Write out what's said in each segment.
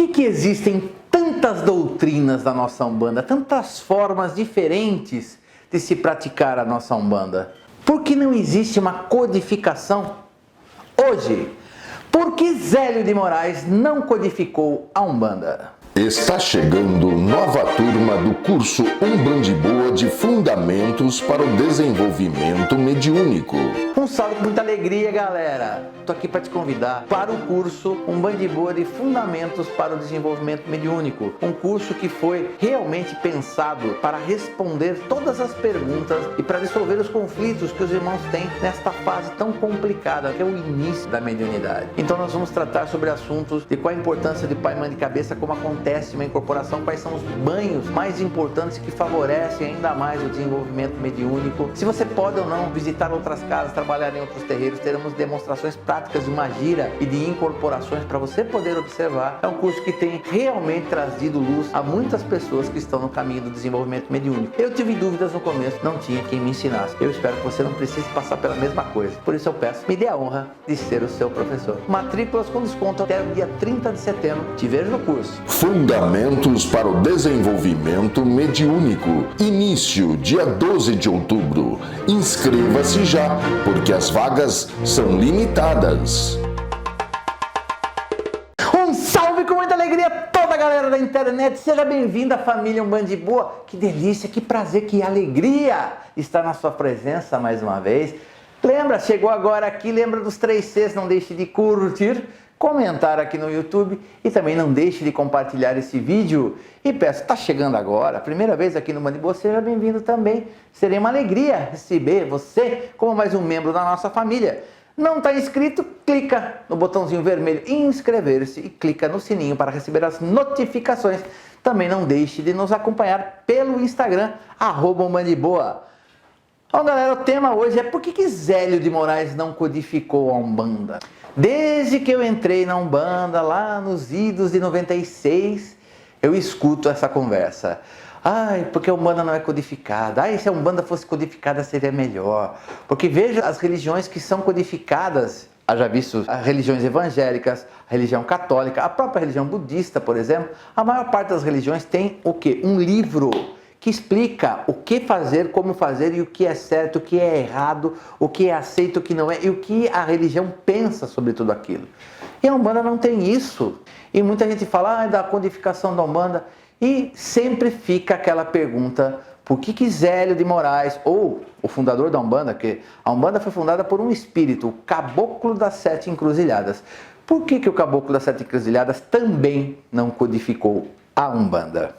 que existem tantas doutrinas da nossa Umbanda, tantas formas diferentes de se praticar a nossa Umbanda? Por que não existe uma codificação? Hoje, por que Zélio de Moraes não codificou a Umbanda? Está chegando nova turma do curso Umbandiboa de Fundamentos para o Desenvolvimento Mediúnico. Um salve com muita alegria, galera! Tô aqui para te convidar para o curso Umbandiboa de Fundamentos para o Desenvolvimento Mediúnico. Um curso que foi realmente pensado para responder todas as perguntas e para dissolver os conflitos que os irmãos têm nesta fase tão complicada, que é o início da mediunidade. Então nós vamos tratar sobre assuntos de qual a importância de pai e mãe de cabeça, como acontece uma incorporação, quais são os banhos mais importantes que favorecem ainda mais o desenvolvimento mediúnico. Se você pode ou não visitar outras casas, trabalhar em outros terreiros, teremos demonstrações práticas de magia e de incorporações para você poder observar. É um curso que tem realmente trazido luz a muitas pessoas que estão no caminho do desenvolvimento mediúnico. Eu tive dúvidas no começo, não tinha quem me ensinasse. Eu espero que você não precise passar pela mesma coisa. Por isso eu peço, me dê a honra de ser o seu professor. Matrículas com desconto até o dia 30 de setembro. Te vejo no curso. Fundamentos para o Desenvolvimento Mediúnico. Início dia 12 de outubro. Inscreva-se já, porque as vagas são limitadas. Um salve com muita alegria a toda a galera da internet. Seja bem-vindo à família Umbandiboa. Que delícia, que prazer, que alegria estar na sua presença mais uma vez. Lembra, chegou agora aqui, lembra dos 3 Cs, não deixe de curtir, comentar aqui no YouTube e também não deixe de compartilhar esse vídeo. E peço, está chegando agora, primeira vez aqui no Umbandiboa, seja bem-vindo também. Seria uma alegria receber você como mais um membro da nossa família. Não está inscrito? Clica no botãozinho vermelho inscrever-se e clica no sininho para receber as notificações. Também não deixe de nos acompanhar pelo Instagram, @Umbandiboa. Bom, galera, o tema hoje é por que Zélio de Moraes não codificou a Umbanda? Desde que eu entrei na Umbanda, lá nos idos de 96, eu escuto essa conversa. Ai, porque a Umbanda não é codificada. Ai, se a Umbanda fosse codificada seria melhor. Porque veja as religiões que são codificadas. Haja visto as religiões evangélicas, a religião católica, a própria religião budista, por exemplo. A maior parte das religiões tem o quê? Um livro que explica o que fazer, como fazer e o que é certo, o que é errado, o que é aceito, o que não é e o que a religião pensa sobre tudo aquilo. E a Umbanda não tem isso. E muita gente fala da codificação da Umbanda e sempre fica aquela pergunta, por que Zélio de Moraes, ou o fundador da Umbanda, que a Umbanda foi fundada por um espírito, o Caboclo das 7 Encruzilhadas. Por que o Caboclo das 7 Encruzilhadas também não codificou a Umbanda?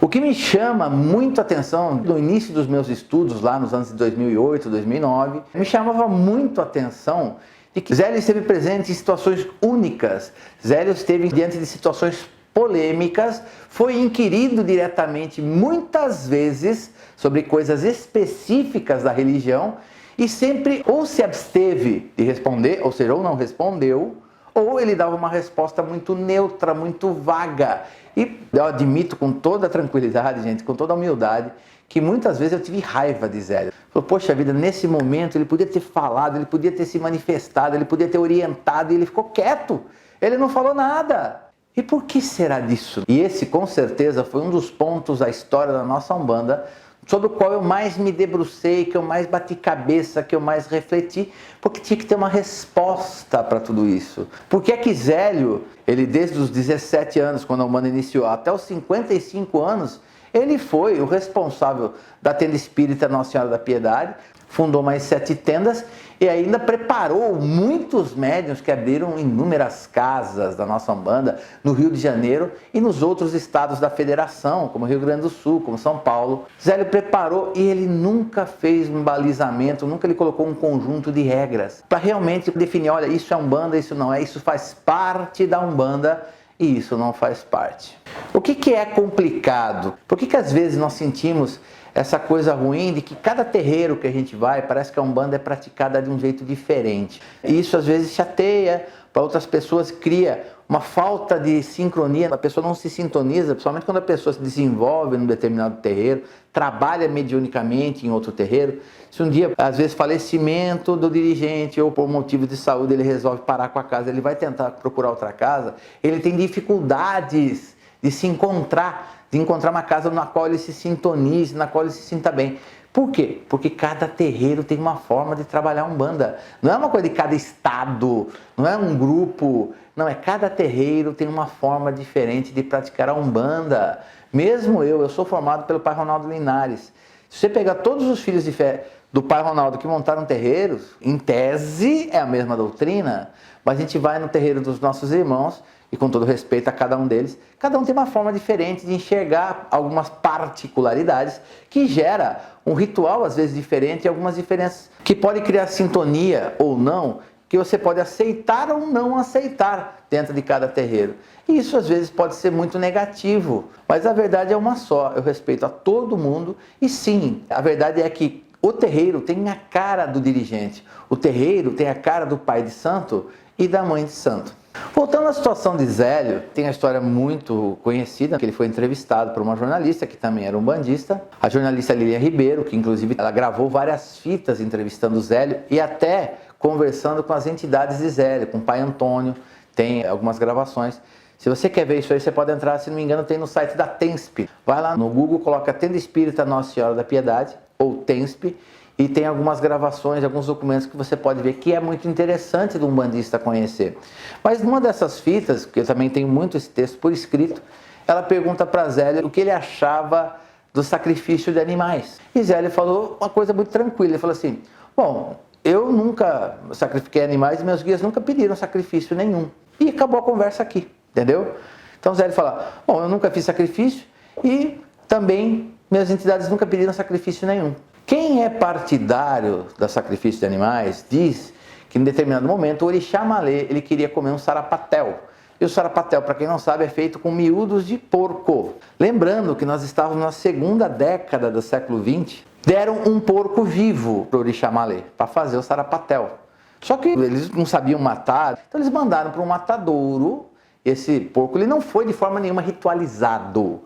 O que me chama muito a atenção no início dos meus estudos, lá nos anos de 2008, 2009, me chamava muito a atenção de que Zélio esteve presente em situações únicas. Zélio esteve diante de situações polêmicas, foi inquirido diretamente muitas vezes sobre coisas específicas da religião e sempre ou se absteve de responder, ou seja, ou não respondeu, ou ele dava uma resposta muito neutra, muito vaga. E eu admito com toda a tranquilidade, gente, com toda a humildade, que muitas vezes eu tive raiva de Zélio. Poxa vida, nesse momento ele podia ter falado, ele podia ter se manifestado, ele podia ter orientado e ele ficou quieto. Ele não falou nada. E por que será disso? E esse, com certeza, foi um dos pontos da história da nossa Umbanda sobre o qual eu mais me debrucei, que eu mais bati cabeça, que eu mais refleti, porque tinha que ter uma resposta para tudo isso. Por que é que Zélio, ele desde os 17 anos, quando a Umbanda iniciou, até os 55 anos, ele foi o responsável da tenda espírita Nossa Senhora da Piedade, fundou mais 7 tendas e ainda preparou muitos médiuns que abriram inúmeras casas da nossa Umbanda no Rio de Janeiro e nos outros estados da federação, como Rio Grande do Sul, como São Paulo. Zélio preparou e ele nunca fez um balizamento, nunca ele colocou um conjunto de regras para realmente definir, olha, isso é Umbanda, isso não é, isso faz parte da Umbanda e isso não faz parte. O que é complicado? Por que às vezes nós sentimos essa coisa ruim de que cada terreiro que a gente vai, parece que a Umbanda é praticada de um jeito diferente. E isso às vezes chateia, para outras pessoas cria uma falta de sincronia, a pessoa não se sintoniza, principalmente quando a pessoa se desenvolve num determinado terreiro, trabalha mediunicamente em outro terreiro. Se um dia, às vezes, falecimento do dirigente ou por motivo de saúde ele resolve parar com a casa, ele vai tentar procurar outra casa, ele tem dificuldades de se encontrar, de encontrar uma casa na qual ele se sintonize, na qual ele se sinta bem. Por quê? Porque cada terreiro tem uma forma de trabalhar a Umbanda. Não é uma coisa de cada estado, não é um grupo, não, é cada terreiro tem uma forma diferente de praticar a Umbanda. Mesmo eu sou formado pelo Pai Ronaldo Linares. Se você pegar todos os filhos de fé do Pai Ronaldo que montaram terreiros, em tese é a mesma doutrina, mas a gente vai no terreiro dos nossos irmãos, e com todo respeito a cada um deles, cada um tem uma forma diferente de enxergar algumas particularidades que gera um ritual às vezes diferente e algumas diferenças que pode criar sintonia ou não, que você pode aceitar ou não aceitar dentro de cada terreiro. E isso às vezes pode ser muito negativo, mas a verdade é uma só, eu respeito a todo mundo e sim, a verdade é que o terreiro tem a cara do dirigente, o terreiro tem a cara do pai de santo e da mãe de santo. Voltando à situação de Zélio, tem a história muito conhecida, que ele foi entrevistado por uma jornalista, que também era umbandista, a jornalista Lilian Ribeiro, que inclusive ela gravou várias fitas entrevistando Zélio e até conversando com as entidades de Zélio, com o pai Antônio, tem algumas gravações. Se você quer ver isso aí, você pode entrar, se não me engano, tem no site da TENSP. Vai lá no Google, coloca Tenda Espírita Nossa Senhora da Piedade, ou TENSP, e tem algumas gravações, alguns documentos que você pode ver que é muito interessante do umbandista conhecer. Mas numa dessas fitas, que eu também tenho muito esse texto por escrito, ela pergunta para Zélio o que ele achava do sacrifício de animais. E Zélio falou uma coisa muito tranquila, ele falou assim, bom, eu nunca sacrifiquei animais e meus guias nunca pediram sacrifício nenhum. E acabou a conversa aqui, entendeu? Então Zélio fala, bom, eu nunca fiz sacrifício e também minhas entidades nunca pediram sacrifício nenhum. Quem é partidário do sacrifício de animais diz que em determinado momento o Orixá Malê ele queria comer um sarapatel. E o sarapatel, para quem não sabe, é feito com miúdos de porco. Lembrando que nós estávamos na segunda década do século XX, deram um porco vivo para o Orixá Malê, para fazer o sarapatel. Só que eles não sabiam matar, então eles mandaram para um matadouro. Esse porco ele não foi de forma nenhuma ritualizado.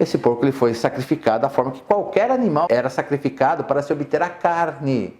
Esse porco ele foi sacrificado da forma que qualquer animal era sacrificado para se obter a carne.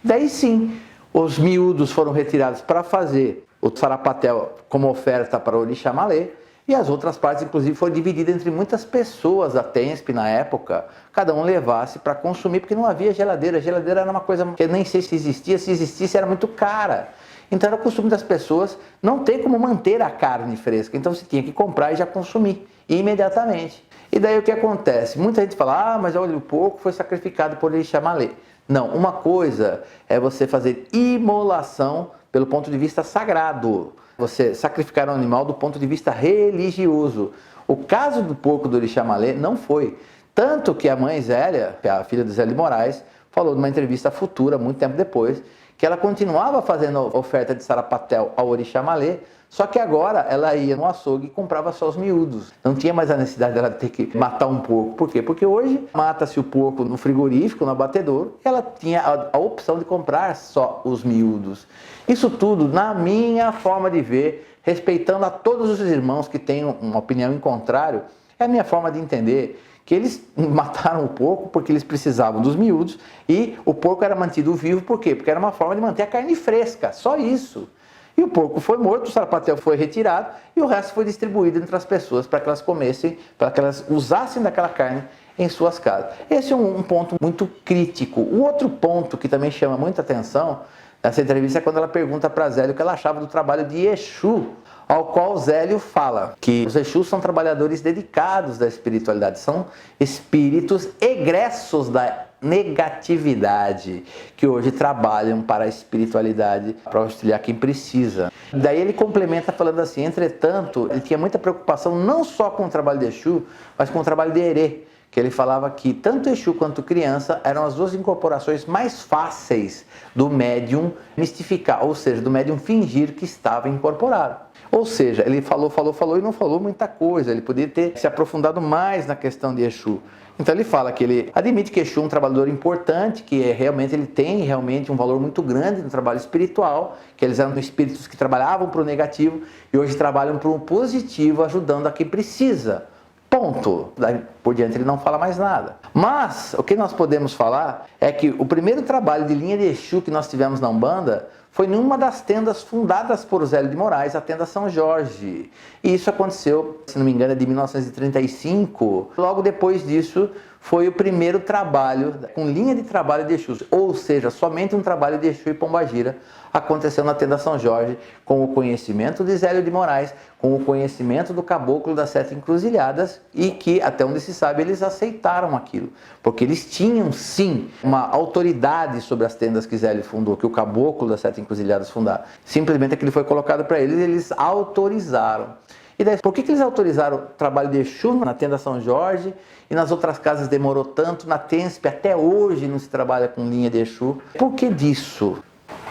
Daí sim, os miúdos foram retirados para fazer o sarapatel como oferta para o Orixá Malê, e as outras partes, inclusive, foram divididas entre muitas pessoas da TENSP na época, cada um levasse para consumir, porque não havia geladeira. A geladeira era uma coisa que eu nem sei se existisse era muito cara. Então era o costume das pessoas não ter como manter a carne fresca, então você tinha que comprar e já consumir imediatamente. E daí o que acontece? Muita gente fala, mas olha, o porco foi sacrificado por Orixá Malê. Não, uma coisa é você fazer imolação pelo ponto de vista sagrado. Você sacrificar um animal do ponto de vista religioso. O caso do porco do Orixá Malê não foi. Tanto que a mãe Zélia, a filha de Zélio Moraes, falou numa entrevista futura, muito tempo depois, que ela continuava fazendo oferta de sarapatel ao Orixá Malê, só que agora ela ia no açougue e comprava só os miúdos. Não tinha mais a necessidade dela ter que matar um porco. Por quê? Porque hoje mata-se o porco no frigorífico, no abatedouro, e ela tinha a opção de comprar só os miúdos. Isso tudo, na minha forma de ver, respeitando a todos os irmãos que têm uma opinião em contrário, é a minha forma de entender que eles mataram o porco porque eles precisavam dos miúdos e o porco era mantido vivo, por quê? Porque era uma forma de manter a carne fresca, só isso. E o porco foi morto, o sarapatel foi retirado e o resto foi distribuído entre as pessoas para que elas comessem, para que elas usassem daquela carne em suas casas. Esse é um ponto muito crítico. O outro ponto que também chama muita atenção nessa entrevista é quando ela pergunta para Zélio o que ela achava do trabalho de Exu, ao qual Zélio fala que os Exus são trabalhadores dedicados da espiritualidade, são espíritos egressos da negatividade, que hoje trabalham para a espiritualidade, para auxiliar quem precisa. Daí ele complementa falando assim, entretanto, ele tinha muita preocupação não só com o trabalho de Exu, mas com o trabalho de Herê, que ele falava que tanto Exu quanto criança eram as duas incorporações mais fáceis do médium mistificar, ou seja, do médium fingir que estava incorporado. Ou seja, ele falou e não falou muita coisa, ele podia ter se aprofundado mais na questão de Exu. Então ele fala que ele admite que Exu é um trabalhador importante, que ele tem realmente um valor muito grande no trabalho espiritual, que eles eram espíritos que trabalhavam para o negativo e hoje trabalham para o positivo, ajudando a quem precisa. Ponto. Daí por diante ele não fala mais nada. Mas o que nós podemos falar é que o primeiro trabalho de linha de Exu que nós tivemos na Umbanda foi numa das tendas fundadas por Zélio de Moraes, a tenda São Jorge. E isso aconteceu, se não me engano, de 1935. Logo depois disso, foi o primeiro trabalho com linha de trabalho de Exu, ou seja, somente um trabalho de Exu e Pombagira aconteceu na tenda São Jorge, com o conhecimento de Zélio de Moraes, com o conhecimento do caboclo das 7 encruzilhadas e que, até onde se sabe, eles aceitaram aquilo, porque eles tinham sim uma autoridade sobre as tendas que Zélio fundou, que o caboclo das 7 encruzilhadas fundaram. Simplesmente aquilo foi colocado para eles e eles autorizaram. E daí, por que eles autorizaram o trabalho de Exu na tenda São Jorge e nas outras casas demorou tanto? Na TENSP até hoje não se trabalha com linha de Exu. Por que disso?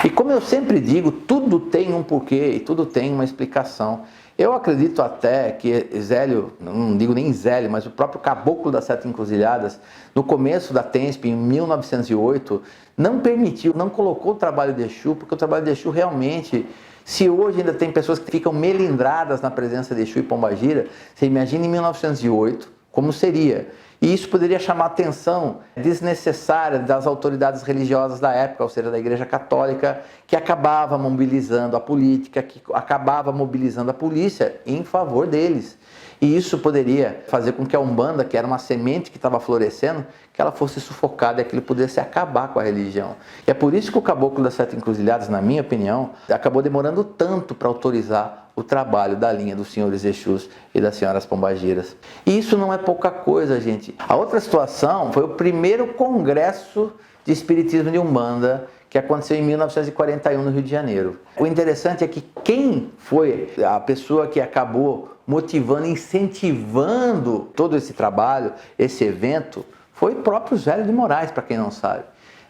E como eu sempre digo, tudo tem um porquê e tudo tem uma explicação. Eu acredito até que Zélio, não digo nem Zélio, mas o próprio caboclo das 7 encruzilhadas, no começo da TENSP, em 1908, não permitiu, não colocou o trabalho de Exu, porque o trabalho de Exu realmente... Se hoje ainda tem pessoas que ficam melindradas na presença de Exu e Pombagira, você imagina em 1908 como seria. E isso poderia chamar a atenção desnecessária das autoridades religiosas da época, ou seja, da Igreja Católica, que acabava mobilizando a política, que acabava mobilizando a polícia em favor deles. E isso poderia fazer com que a Umbanda, que era uma semente que estava florescendo, que ela fosse sufocada e aquilo pudesse acabar com a religião. E é por isso que o caboclo das 7 encruzilhadas, na minha opinião, acabou demorando tanto para autorizar o trabalho da linha dos senhores Exus e das senhoras Pombagiras. E isso não é pouca coisa, gente. A outra situação foi o primeiro congresso de espiritismo de Umbanda, que aconteceu em 1941 no Rio de Janeiro. O interessante é que quem foi a pessoa que acabou motivando, incentivando todo esse trabalho, esse evento, foi o próprio Zélio de Moraes, para quem não sabe.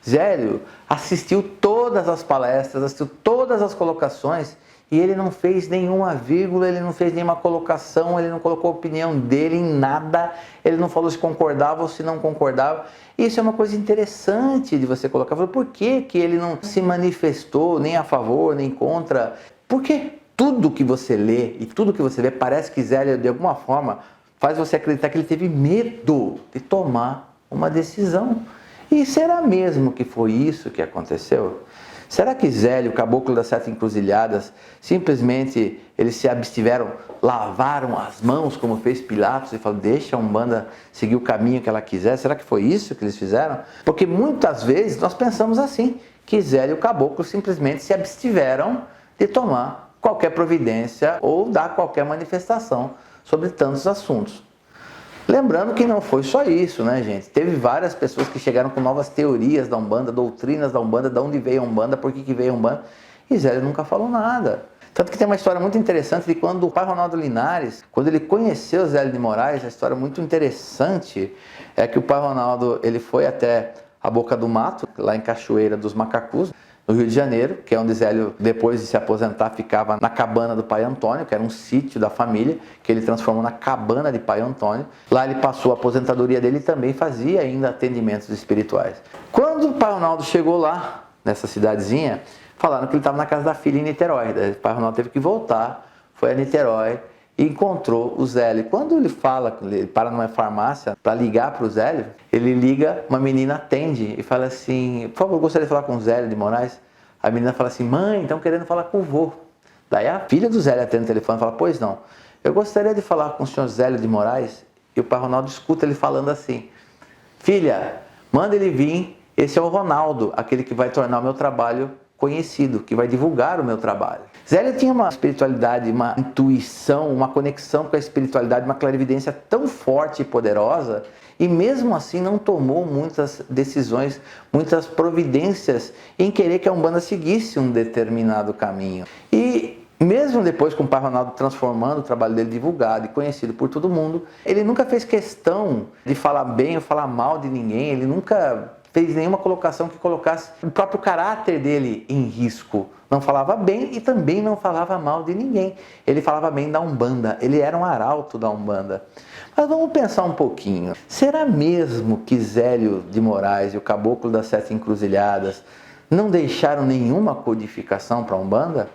Zélio assistiu todas as palestras, assistiu todas as colocações e ele não fez nenhuma vírgula, ele não fez nenhuma colocação, ele não colocou a opinião dele em nada, ele não falou se concordava ou se não concordava. Isso é uma coisa interessante de você colocar. Por que que ele não se manifestou nem a favor, nem contra? Porque tudo que você lê e tudo que você vê parece que Zélio, de alguma forma, faz você acreditar que ele teve medo de tomar uma decisão. E será mesmo que foi isso que aconteceu? Será que Zélio, o caboclo das 7 encruzilhadas, simplesmente eles se abstiveram, lavaram as mãos como fez Pilatos e falaram, deixa a Umbanda seguir o caminho que ela quiser? Será que foi isso que eles fizeram? Porque muitas vezes nós pensamos assim, que Zélio e o caboclo simplesmente se abstiveram de tomar qualquer providência ou dar qualquer manifestação sobre tantos assuntos. Lembrando que não foi só isso, né, gente? Teve várias pessoas que chegaram com novas teorias da Umbanda, doutrinas da Umbanda, de onde veio a Umbanda, por que veio a Umbanda, e Zélio nunca falou nada. Tanto que tem uma história muito interessante de quando o pai Ronaldo Linares, quando ele conheceu Zélio de Moraes, a história muito interessante é que o pai Ronaldo, ele foi até a Boca do Mato, lá em Cachoeira dos Macacus, no Rio de Janeiro, que é onde Zélio, depois de se aposentar, ficava na cabana do pai Antônio, que era um sítio da família, que ele transformou na cabana de pai Antônio. Lá ele passou a aposentadoria dele e também fazia ainda atendimentos espirituais. Quando o pai Ronaldo chegou lá, nessa cidadezinha, falaram que ele estava na casa da filha em Niterói. Daí o pai Ronaldo teve que voltar, foi a Niterói e encontrou o Zélio. Quando ele fala, ele para numa farmácia para ligar para o Zélio, ele liga, uma menina atende e fala assim, por favor, gostaria de falar com o Zélio de Moraes. A menina fala assim, mãe, estão querendo falar com o vô. Daí a filha do Zélio atende o telefone e fala, pois não, eu gostaria de falar com o senhor Zélio de Moraes. E o pai Ronaldo escuta ele falando assim, filha, manda ele vir, esse é o Ronaldo, aquele que vai tornar o meu trabalho conhecido, que vai divulgar o meu trabalho. Zélio tinha uma espiritualidade, uma intuição, uma conexão com a espiritualidade, uma clarividência tão forte e poderosa, e mesmo assim não tomou muitas decisões, muitas providências em querer que a Umbanda seguisse um determinado caminho. E Mesmo depois com o Pai Ronaldo transformando o trabalho dele divulgado e conhecido por todo mundo, ele nunca fez questão de falar bem ou falar mal de ninguém, ele nunca fez nenhuma colocação que colocasse o próprio caráter dele em risco. Não falava bem e também não falava mal de ninguém. Ele falava bem da Umbanda, ele era um arauto da Umbanda. Mas vamos pensar um pouquinho. Será mesmo que Zélio de Moraes e o Caboclo das Sete Encruzilhadas não deixaram nenhuma codificação para a Umbanda?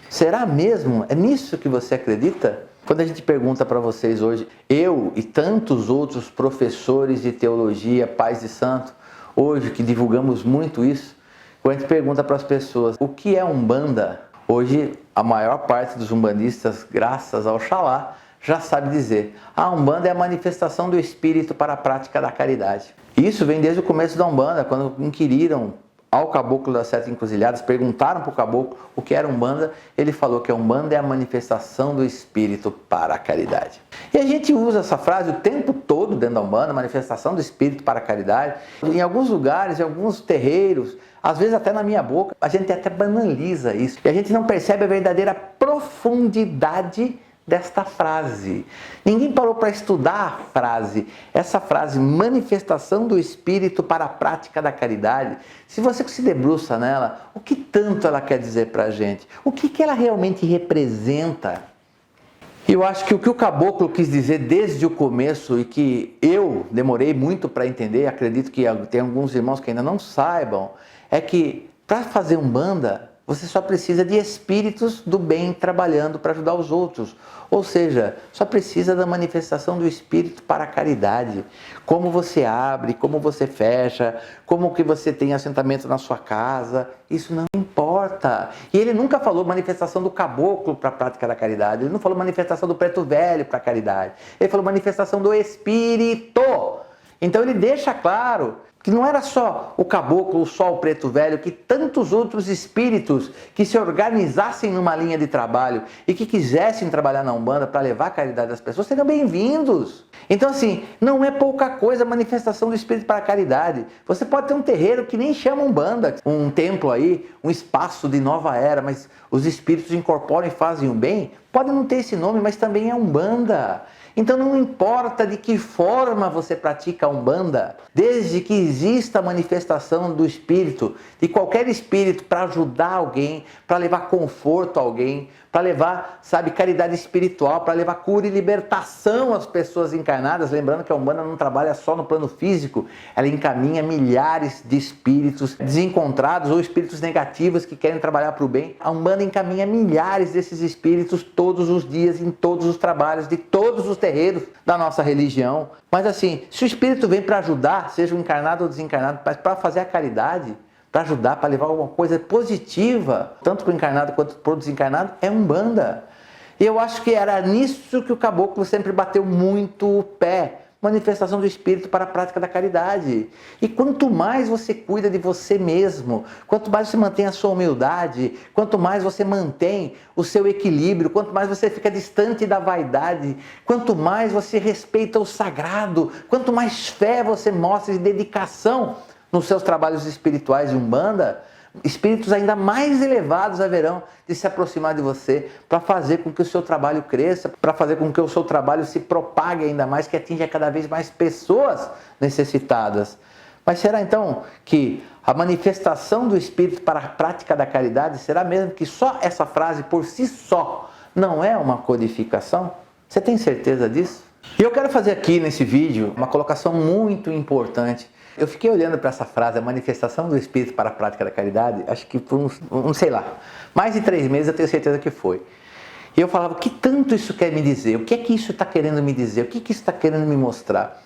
Será mesmo? É nisso que você acredita? Quando a gente pergunta para vocês hoje, eu e tantos outros professores de teologia, pais de santo, hoje que divulgamos muito isso, quando a gente pergunta para as pessoas o que é Umbanda, hoje a maior parte dos umbandistas, graças ao Oxalá, já sabe dizer: a Umbanda é a manifestação do espírito para a prática da caridade. Isso vem desde o começo da Umbanda, quando inquiriram ao Caboclo das Sete Encruzilhadas, perguntaram para o Caboclo o que era Umbanda, ele falou que a Umbanda é a manifestação do espírito para a caridade. E a gente usa essa frase o tempo todo dentro da Umbanda, manifestação do espírito para a caridade. Em alguns lugares, em alguns terreiros, às vezes até na minha boca, a gente até banaliza isso. E a gente não percebe a verdadeira profundidade desta frase. Ninguém parou para estudar a frase. Essa frase, manifestação do espírito para a prática da caridade, se você se debruça nela, o que tanto ela quer dizer para a gente? O que ela realmente representa? Eu acho que o Caboclo quis dizer desde o começo e que eu demorei muito para entender, acredito que tem alguns irmãos que ainda não saibam, é que para fazer Umbanda, você só precisa de espíritos do bem trabalhando para ajudar os outros. Ou seja, só precisa da manifestação do espírito para a caridade. Como você abre, como você fecha, como que você tem assentamento na sua casa, isso não importa. E ele nunca falou manifestação do caboclo para a prática da caridade. Ele não falou manifestação do preto velho para a caridade. Ele falou manifestação do espírito. Então ele deixa claro que não era só o caboclo, só o preto velho, que tantos outros espíritos que se organizassem numa linha de trabalho e que quisessem trabalhar na Umbanda para levar a caridade às pessoas, seriam bem-vindos. Então assim, não é pouca coisa a manifestação do espírito para a caridade. Você pode ter um terreiro que nem chama Umbanda, um templo aí, um espaço de nova era, mas os espíritos incorporam e fazem o bem. Pode não ter esse nome, mas também é Umbanda. Então não importa de que forma você pratica a Umbanda, desde que exista a manifestação do espírito, de qualquer espírito para ajudar alguém, para levar conforto a alguém, para levar, caridade espiritual, para levar cura e libertação às pessoas encarnadas. Lembrando que a Umbanda não trabalha só no plano físico, ela encaminha milhares de espíritos desencontrados ou espíritos negativos que querem trabalhar para o bem. A Umbanda encaminha milhares desses espíritos todos os dias, em todos os trabalhos, de todos os terreiros da nossa religião. Mas assim, se o espírito vem para ajudar, seja o encarnado ou desencarnado, mas para fazer a caridade, para ajudar, para levar alguma coisa positiva, tanto para o encarnado quanto para o desencarnado, é Umbanda. E eu acho que era nisso que o Caboclo sempre bateu muito o pé. Manifestação do espírito para a prática da caridade. E quanto mais você cuida de você mesmo, quanto mais você mantém a sua humildade, quanto mais você mantém o seu equilíbrio, quanto mais você fica distante da vaidade, quanto mais você respeita o sagrado, quanto mais fé você mostra e dedicação nos seus trabalhos espirituais de Umbanda, espíritos ainda mais elevados haverão de se aproximar de você para fazer com que o seu trabalho cresça, para fazer com que o seu trabalho se propague ainda mais, que atinja cada vez mais pessoas necessitadas. Mas será então que a manifestação do espírito para a prática da caridade, será mesmo que só essa frase por si só não é uma codificação? Você tem certeza disso? E eu quero fazer aqui nesse vídeo uma colocação muito importante. Eu fiquei olhando para essa frase, a manifestação do espírito para a prática da caridade, acho que por mais de 3 meses eu tenho certeza que foi. E eu falava, o que tanto isso quer me dizer? O que é que isso está querendo me dizer? O que isso está querendo me mostrar?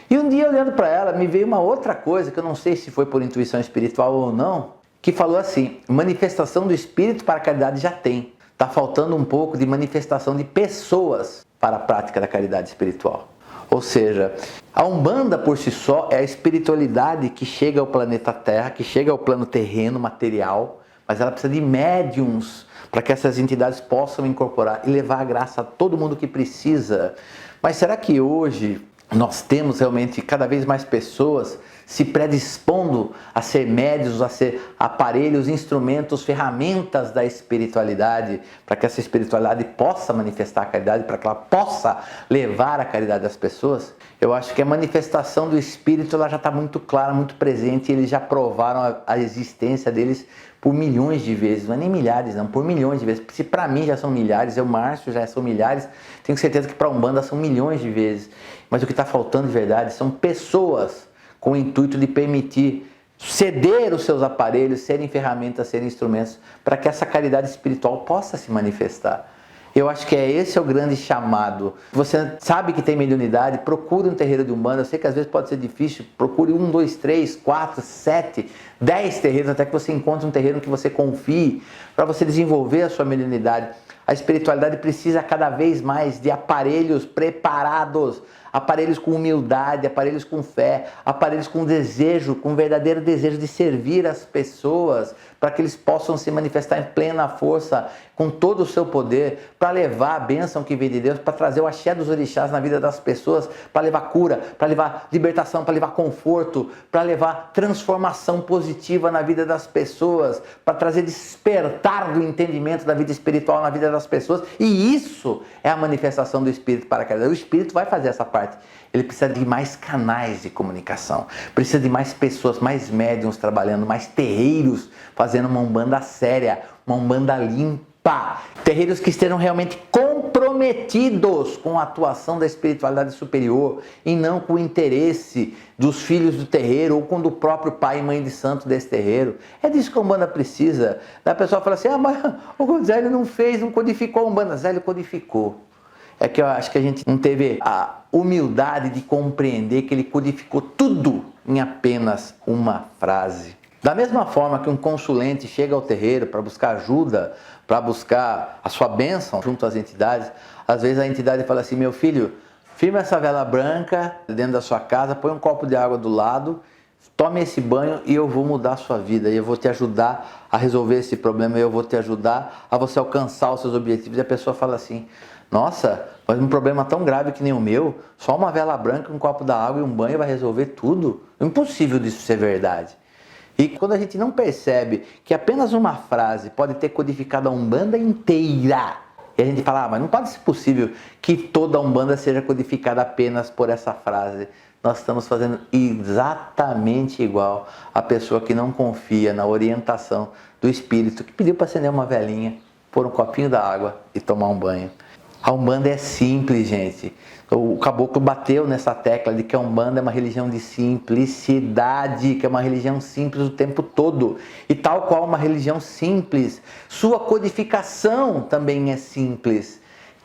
E um dia, olhando para ela, me veio uma outra coisa, que eu não sei se foi por intuição espiritual ou não, que falou assim, manifestação do espírito para a caridade já tem. Está faltando um pouco de manifestação de pessoas para a prática da caridade espiritual. Ou seja, a Umbanda por si só é a espiritualidade que chega ao planeta Terra, que chega ao plano terreno, material, mas ela precisa de médiums para que essas entidades possam incorporar e levar a graça a todo mundo que precisa. Mas será que hoje nós temos realmente cada vez mais pessoas se predispondo a ser médios, a ser aparelhos, instrumentos, ferramentas da espiritualidade, para que essa espiritualidade possa manifestar a caridade, para que ela possa levar a caridade às pessoas. Eu acho que a manifestação do Espírito ela já está muito clara, muito presente, e eles já provaram a existência deles por milhões de vezes, não é nem milhares não, por milhões de vezes. Se para mim já são milhares, eu, Márcio, já são milhares, tenho certeza que para a Umbanda são milhões de vezes. Mas o que está faltando de verdade são pessoas com o intuito de permitir ceder os seus aparelhos, serem ferramentas, serem instrumentos, para que essa caridade espiritual possa se manifestar. Eu acho que esse é o grande chamado. Você sabe que tem mediunidade, procure um terreiro de Umbanda. Eu sei que às vezes pode ser difícil, procure 1, 2, 3, 4, 7, 10 terreiros, até que você encontre um terreiro que você confie, para você desenvolver a sua mediunidade. A espiritualidade precisa cada vez mais de aparelhos preparados, aparelhos com humildade, aparelhos com fé, aparelhos com desejo, com verdadeiro desejo de servir as pessoas, para que eles possam se manifestar em plena força, com todo o seu poder, para levar a bênção que vem de Deus, para trazer o axé dos orixás na vida das pessoas, para levar cura, para levar libertação, para levar conforto, para levar transformação positiva na vida das pessoas, para trazer despertar do entendimento da vida espiritual na vida das pessoas. E isso é a manifestação do Espírito para a caridade. O Espírito vai fazer essa parte. Ele precisa de mais canais de comunicação, precisa de mais pessoas, mais médiums trabalhando, mais terreiros fazendo uma Umbanda séria, uma Umbanda limpa, terreiros que estejam realmente comprometidos com a atuação da espiritualidade superior e não com o interesse dos filhos do terreiro ou com do próprio pai e mãe de santo desse terreiro. É disso que a Umbanda precisa. Da pessoa fala assim, mas o Zélio não fez, não codificou a Umbanda. Zélio codificou. É que eu acho que a gente não teve a humildade de compreender que ele codificou tudo em apenas uma frase. Da mesma forma que um consulente chega ao terreiro para buscar ajuda, para buscar a sua bênção junto às entidades, às vezes a entidade fala assim, meu filho, firma essa vela branca dentro da sua casa, põe um copo de água do lado, tome esse banho e eu vou mudar a sua vida, e eu vou te ajudar a resolver esse problema, eu vou te ajudar a você alcançar os seus objetivos. E a pessoa fala assim, nossa, mas um problema tão grave que nem o meu, só uma vela branca, um copo d'água e um banho vai resolver tudo? É impossível disso ser verdade. E quando a gente não percebe que apenas uma frase pode ter codificado a Umbanda inteira, e a gente fala, mas não pode ser possível que toda a Umbanda seja codificada apenas por essa frase. Nós estamos fazendo exatamente igual a pessoa que não confia na orientação do Espírito, que pediu para acender uma velinha, pôr um copinho d'água e tomar um banho. A Umbanda é simples, gente. O caboclo bateu nessa tecla de que a Umbanda é uma religião de simplicidade, que é uma religião simples o tempo todo. E tal qual uma religião simples, sua codificação também é simples.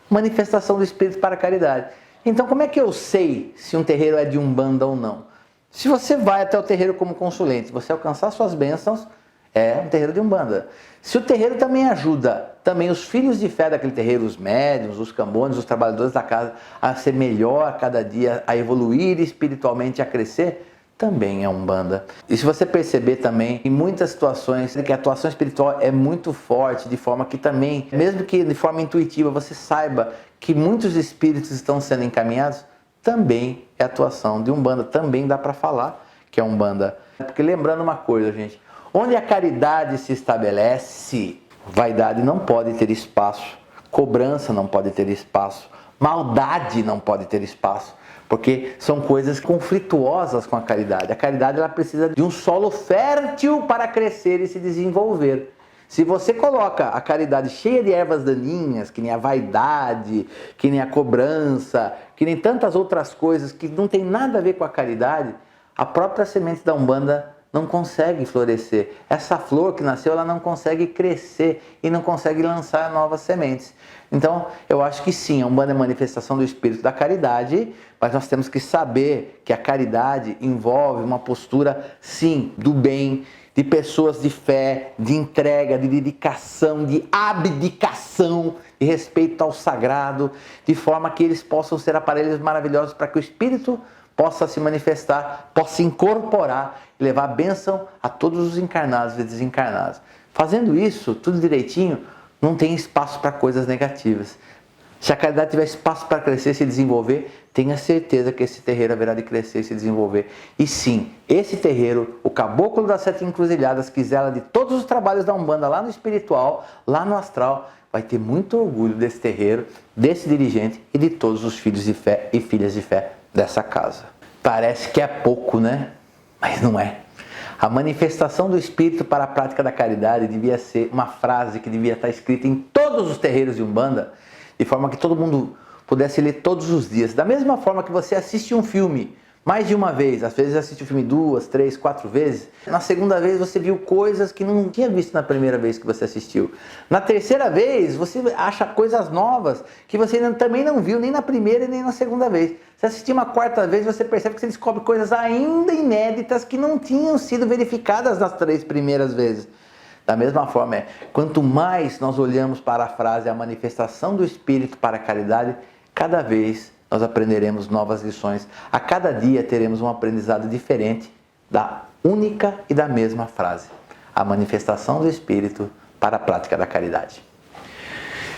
Manifestação do Espírito para a caridade. Então, como é que eu sei se um terreiro é de Umbanda ou não? Se você vai até o terreiro como consulente, você alcançar suas bênçãos, é um terreiro de Umbanda. Se o terreiro também ajuda também os filhos de fé daquele terreiro, os médiuns, os cambones, os trabalhadores da casa, a ser melhor a cada dia, a evoluir espiritualmente, a crescer, também é Umbanda. E se você perceber também, em muitas situações, que a atuação espiritual é muito forte, de forma que também, mesmo que de forma intuitiva, você saiba que muitos espíritos estão sendo encaminhados, também é atuação de Umbanda, também dá para falar que é Umbanda. Porque lembrando uma coisa, gente, onde a caridade se estabelece, vaidade não pode ter espaço, cobrança não pode ter espaço, maldade não pode ter espaço, porque são coisas conflituosas com a caridade. A caridade ela precisa de um solo fértil para crescer e se desenvolver. Se você coloca a caridade cheia de ervas daninhas, que nem a vaidade, que nem a cobrança, que nem tantas outras coisas que não tem nada a ver com a caridade, a própria semente da Umbanda não consegue florescer. Essa flor que nasceu, ela não consegue crescer e não consegue lançar novas sementes. Então, eu acho que sim, a Umbanda é manifestação do Espírito da caridade, mas nós temos que saber que a caridade envolve uma postura, sim, do bem, de pessoas de fé, de entrega, de dedicação, de abdicação, de respeito ao sagrado, de forma que eles possam ser aparelhos maravilhosos para que o Espírito possa se manifestar, possa incorporar e levar a bênção a todos os encarnados e desencarnados. Fazendo isso, tudo direitinho, não tem espaço para coisas negativas. Se a caridade tiver espaço para crescer e se desenvolver, tenha certeza que esse terreiro haverá de crescer e se desenvolver. E sim, esse terreiro, o Caboclo das Sete Encruzilhadas, que zela de todos os trabalhos da Umbanda lá no espiritual, lá no astral, vai ter muito orgulho desse terreiro, desse dirigente e de todos os filhos de fé e filhas de fé dessa casa. Parece que é pouco, né? Mas não é. A manifestação do Espírito para a prática da caridade devia ser uma frase que devia estar escrita em todos os terreiros de Umbanda, de forma que todo mundo pudesse ler todos os dias. Da mesma forma que você assiste um filme mais de uma vez, às vezes assiste o filme 2, 3, 4 vezes, na segunda vez você viu coisas que não tinha visto na primeira vez que você assistiu. Na terceira vez você acha coisas novas que você também não viu nem na primeira e nem na segunda vez. Se assistir uma quarta vez, você percebe que você descobre coisas ainda inéditas que não tinham sido verificadas nas 3 primeiras vezes. Da mesma forma, quanto mais nós olhamos para a frase, a manifestação do Espírito para a caridade, cada vez nós aprenderemos novas lições. A cada dia teremos um aprendizado diferente da única e da mesma frase. A manifestação do Espírito para a prática da caridade.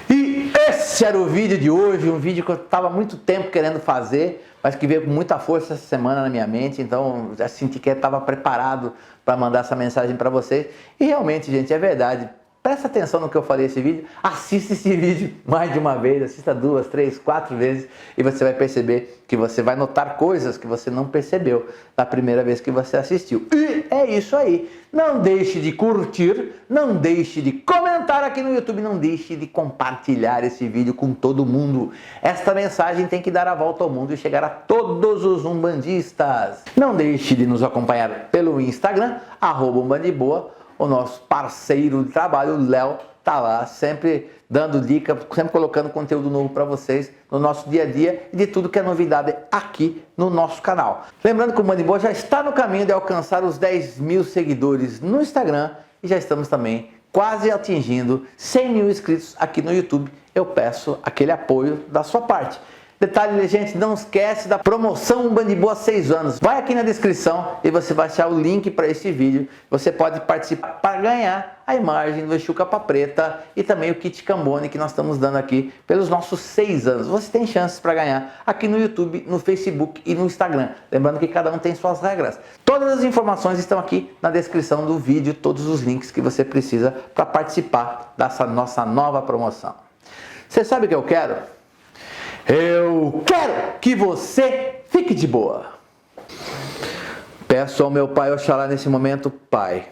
E esse era o vídeo de hoje, um vídeo que eu estava há muito tempo querendo fazer, mas que veio com muita força essa semana na minha mente, então já senti que estava preparado para mandar essa mensagem para vocês. E realmente, gente, é verdade. Presta atenção no que eu falei nesse vídeo, assista esse vídeo mais de uma vez, assista 2, 3, 4 vezes e você vai perceber que você vai notar coisas que você não percebeu da primeira vez que você assistiu. E é isso aí. Não deixe de curtir, não deixe de comentar aqui no YouTube, não deixe de compartilhar esse vídeo com todo mundo. Esta mensagem tem que dar a volta ao mundo e chegar a todos os umbandistas. Não deixe de nos acompanhar pelo Instagram, @umbandiboa. O nosso parceiro de trabalho, o Léo, tá lá sempre dando dica, sempre colocando conteúdo novo para vocês no nosso dia a dia e de tudo que é novidade aqui no nosso canal. Lembrando que o Umbanda em Boa já está no caminho de alcançar os 10 mil seguidores no Instagram e já estamos também quase atingindo 100 mil inscritos aqui no YouTube. Eu peço aquele apoio da sua parte. Detalhe, gente, não esquece da promoção Umbanda em Boa 6 anos. Vai aqui na descrição e você vai achar o link para esse vídeo. Você pode participar para ganhar a imagem do Exu Capa Preta e também o kit Cambone que nós estamos dando aqui pelos nossos 6 anos. Você tem chances para ganhar aqui no YouTube, no Facebook e no Instagram. Lembrando que cada um tem suas regras. Todas as informações estão aqui na descrição do vídeo, todos os links que você precisa para participar dessa nossa nova promoção. Você sabe o que eu quero? Eu quero que você fique de boa. Peço ao meu Pai Oxalá nesse momento, Pai,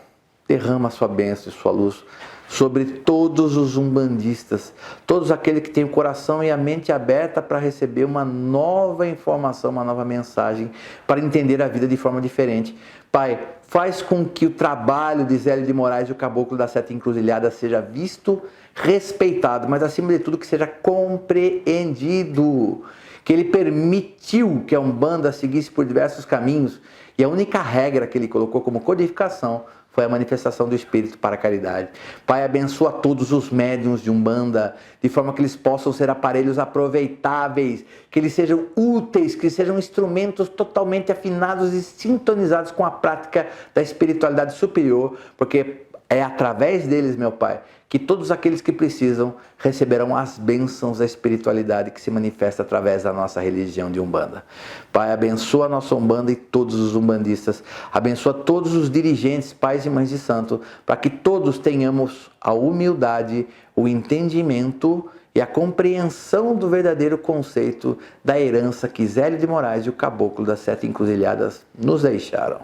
derrama a sua bênção e sua luz sobre todos os umbandistas, todos aqueles que têm o coração e a mente aberta para receber uma nova informação, uma nova mensagem, para entender a vida de forma diferente. Pai, faz com que o trabalho de Zélio de Moraes e o Caboclo das Sete Encruzilhadas seja visto, respeitado, mas acima de tudo que seja compreendido, que ele permitiu que a Umbanda seguisse por diversos caminhos e a única regra que ele colocou como codificação foi a manifestação do Espírito para a caridade. Pai, abençoa todos os médiuns de Umbanda, de forma que eles possam ser aparelhos aproveitáveis, que eles sejam úteis, que sejam instrumentos totalmente afinados e sintonizados com a prática da espiritualidade superior, porque é através deles, meu Pai, que todos aqueles que precisam receberão as bênçãos da espiritualidade que se manifesta através da nossa religião de Umbanda. Pai, abençoa a nossa Umbanda e todos os umbandistas. Abençoa todos os dirigentes, pais e mães de santo, para que todos tenhamos a humildade, o entendimento e a compreensão do verdadeiro conceito da herança que Zélio de Moraes e o Caboclo das Sete Encruzilhadas nos deixaram.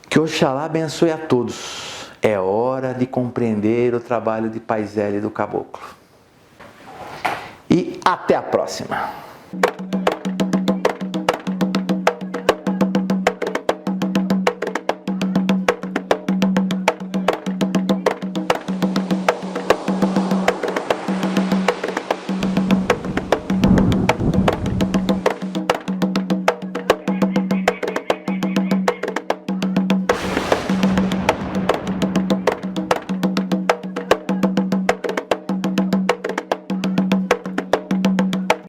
Que Oxalá abençoe a todos. É hora de compreender o trabalho de Pai Zélio e do Caboclo. E até a próxima!